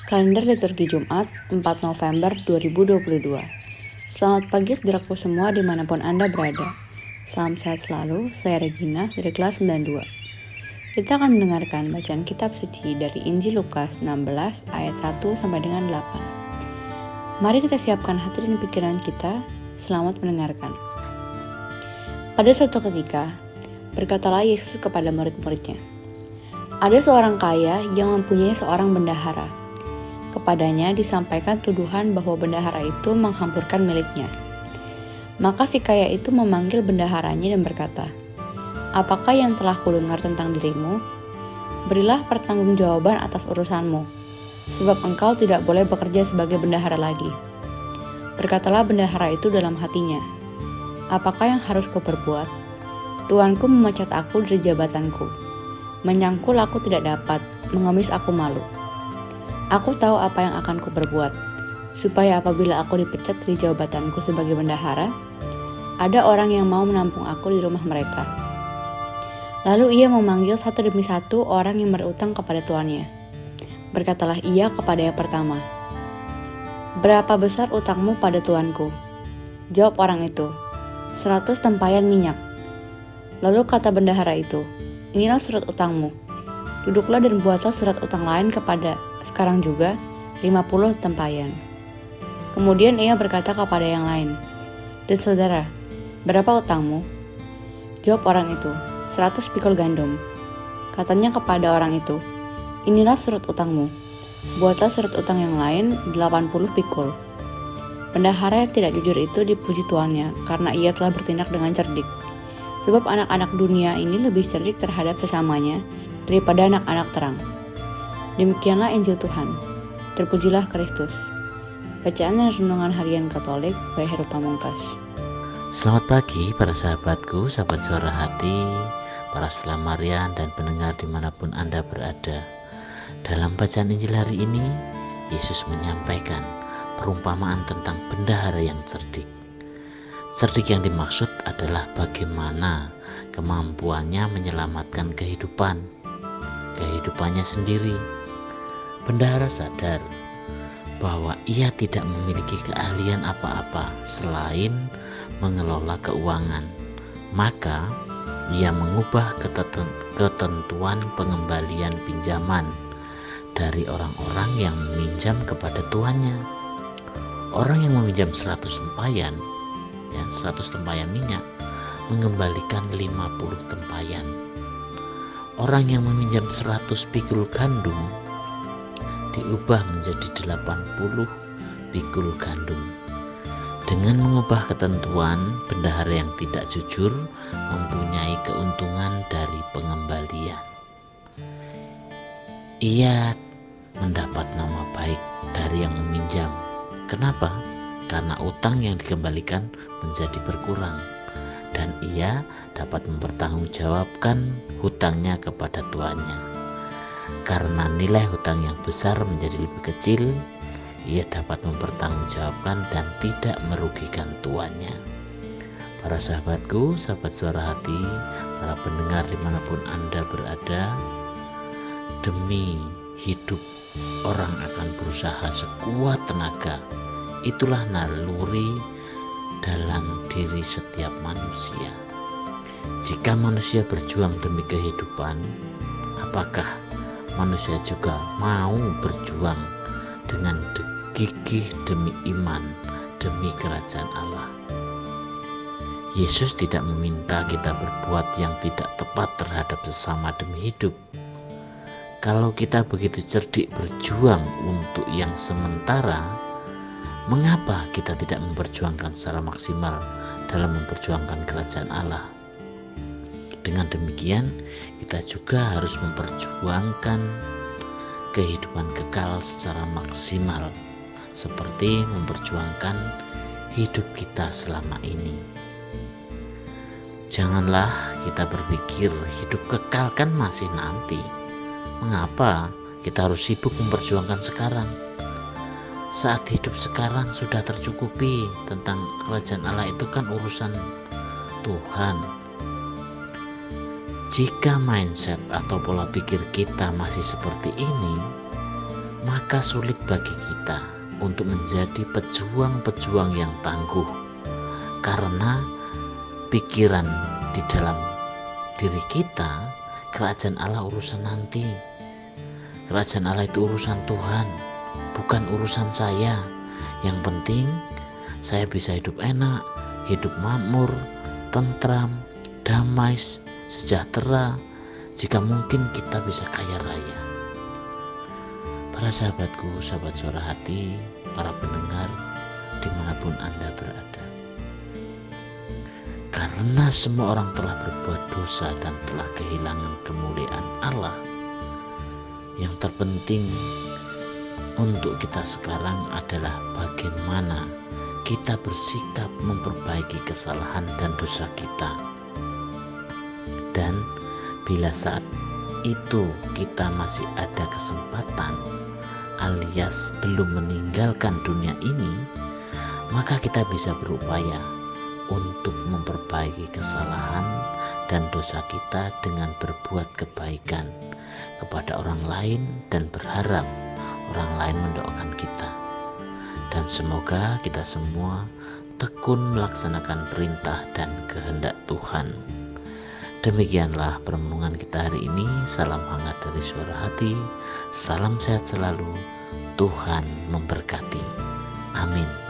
Kalender liturgi Jumat 4 November 2022. Selamat pagi saudaraku semua dimanapun Anda berada. Salam sehat selalu, saya Regina dari kelas 92. Kita akan mendengarkan bacaan kitab suci dari Injil Lukas 16 ayat 1 sampai dengan 8. Mari kita siapkan hati dan pikiran kita, selamat mendengarkan. Pada suatu ketika, berkatalah Yesus kepada murid-muridnya, ada seorang kaya yang mempunyai seorang bendahara. Kepadanya disampaikan tuduhan bahwa bendahara itu menghampurkan miliknya. Maka si kaya itu memanggil bendaharanya dan berkata, "Apakah yang telah kudengar tentang dirimu? Berilah pertanggungjawaban atas urusanmu, sebab engkau tidak boleh bekerja sebagai bendahara lagi." Berkatalah bendahara itu dalam hatinya, "Apakah yang harus kuperbuat? Tuanku memecat aku dari jabatanku. Menyangkul aku tidak dapat, mengemis aku malu. Aku tahu apa yang akan kuperbuat, supaya apabila aku dipecat dari jabatanku sebagai bendahara, ada orang yang mau menampung aku di rumah mereka." Lalu ia memanggil satu demi satu orang yang berutang kepada tuannya. Berkatalah ia kepada yang pertama, "Berapa besar utangmu pada tuanku?" Jawab orang itu, 100 tempayan minyak. Lalu kata bendahara itu, "Inilah surat utangmu. Duduklah dan buatlah surat utang lain kepada sekarang juga 50 tempayan." Kemudian ia berkata kepada yang lain, "Dan saudara, berapa utangmu?" Jawab orang itu, 100 pikul gandum. Katanya kepada orang itu, "Inilah surat utangmu. Buatlah surat utang yang lain 80 pikul." Bendahara yang tidak jujur itu dipuji tuannya karena ia telah bertindak dengan cerdik. Sebab anak-anak dunia ini lebih cerdik terhadap sesamanya daripada anak-anak terang. Demikianlah Injil Tuhan. Terpujilah Kristus. Bacaan dan renungan harian Katolik by Heru Pamungkas. Selamat pagi para sahabatku, sahabat suara hati, para selamarian dan pendengar dimanapun Anda berada. Dalam bacaan Injil hari ini, Yesus menyampaikan perumpamaan tentang bendahara yang cerdik. Cerdik yang dimaksud adalah bagaimana kemampuannya menyelamatkan kehidupannya sendiri. Bendahara sadar bahwa ia tidak memiliki keahlian apa-apa selain mengelola keuangan. Maka ia mengubah ketentuan pengembalian pinjaman dari orang-orang yang meminjam kepada tuannya. Orang yang meminjam 100 tempayan minyak mengembalikan 50 tempayan. Orang yang meminjam 100 pikul gandum diubah menjadi 80 pikul gandum. Dengan mengubah ketentuan, bendahara yang tidak jujur mempunyai keuntungan dari pengembalian. Ia mendapat nama baik dari yang meminjam. Kenapa? Karena utang yang dikembalikan menjadi berkurang dan ia dapat mempertanggungjawabkan hutangnya kepada tuannya. Karena nilai hutang yang besar menjadi lebih kecil, ia dapat mempertanggungjawabkan dan tidak merugikan tuannya. Para sahabatku, sahabat suara hati, para pendengar dimanapun Anda berada, demi hidup orang akan berusaha sekuat tenaga. Itulah naluri dalam diri setiap manusia. Jika manusia berjuang demi kehidupan, apakah manusia juga mau berjuang dengan gigih demi iman, demi kerajaan Allah? Yesus tidak meminta kita berbuat yang tidak tepat terhadap sesama demi hidup. Kalau kita begitu cerdik berjuang untuk yang sementara, mengapa kita tidak memperjuangkan secara maksimal dalam memperjuangkan kerajaan Allah? Dengan demikian, kita juga harus memperjuangkan kehidupan kekal secara maksimal, seperti memperjuangkan hidup kita selama ini. Janganlah kita berpikir hidup kekal kan masih nanti. Mengapa kita harus sibuk memperjuangkan sekarang? Saat hidup sekarang sudah tercukupi. Tentang kerajaan Allah itu kan urusan Tuhan. Jika mindset atau pola pikir kita masih seperti ini, maka maka sulit bagi kita untuk menjadi pejuang-pejuang yang tangguh, karena pikiran di dalam diri kita, kerajaan Allah urusan nanti. Kerajaan Allah itu urusan Tuhan, bukan urusan saya. Yang penting saya bisa hidup enak, hidup makmur, tentram, damai, sejahtera. Jika mungkin kita bisa kaya raya. Para sahabatku, sahabat Suara Hati, para pendengar dimanapun Anda berada, karena semua orang telah berbuat dosa dan telah kehilangan kemuliaan Allah, yang terpenting untuk kita sekarang adalah bagaimana kita bersikap memperbaiki kesalahan dan dosa kita. Dan bila saat itu kita masih ada kesempatan alias belum meninggalkan dunia ini, maka kita bisa berupaya untuk memperbaiki kesalahan dan dosa kita dengan berbuat kebaikan kepada orang lain dan berharap orang lain mendoakan kita. Dan semoga kita semua tekun melaksanakan perintah dan kehendak Tuhan. Demikianlah permenungan kita hari ini. Salam hangat dari Suara Hati. Salam sehat selalu. Tuhan memberkati. Amin.